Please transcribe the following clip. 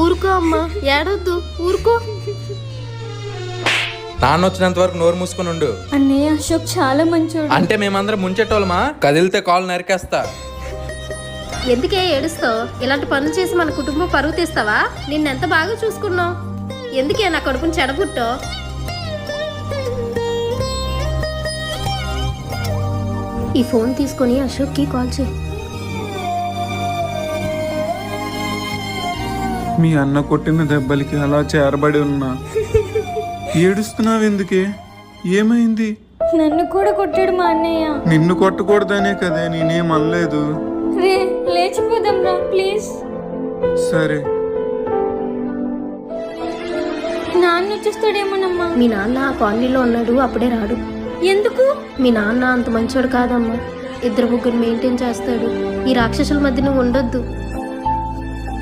ఊరుకో అమ్మా, ఏడొద్దు, ఊరుకో. నాన్న వచ్చినంత వరకు నోరు మూసుకొని ఉండు. అన్నయ్య అశోక్ చాలా మంచోడు. అంటే మేమందరం ముంచెట్టోళ్ళమా? కదిలితే కాలు నరికేస్తా. ఎందుకే ఏడుస్తావు? ఇలాంటి పనులు చేసి మన కుటుంబం పరువు తీస్తావా? నిన్నెంత బాగా చూసుకున్నావు, ఎందుకే నా కడుపుని చెడబుట్టో? ఈ ఫోన్ తీసుకొని అశోక్కి కాల్ చేయి. మీ అన్న కొట్టిన దెబ్బలకి అలా చేరబడి ఉన్నా. ఏడుస్తున్నావు ఎందుకే? ఏమైంది? నన్ను కూడా కొట్టాడు మా అన్నయ్య. నిన్ను కొట్టకూడదనే కదే నేనేం అనలేదు. రే లేచిపోదాం రా ప్లీజ్. సరే. నాన్న వచ్చేస్తాడేమోనమ్మా. మీ నాన్న ఆ కాలనీలో ఉన్నాడు, అప్పుడే రాడు. ఎందుకు? మీ నాన్న అంత మంచోడు కాదమ్మా, 2 ముగ్గురు మెయింటైన్ చేస్తాడు. ఈ రాక్షసుల మధ్య నువ్వు ఉండొద్దు.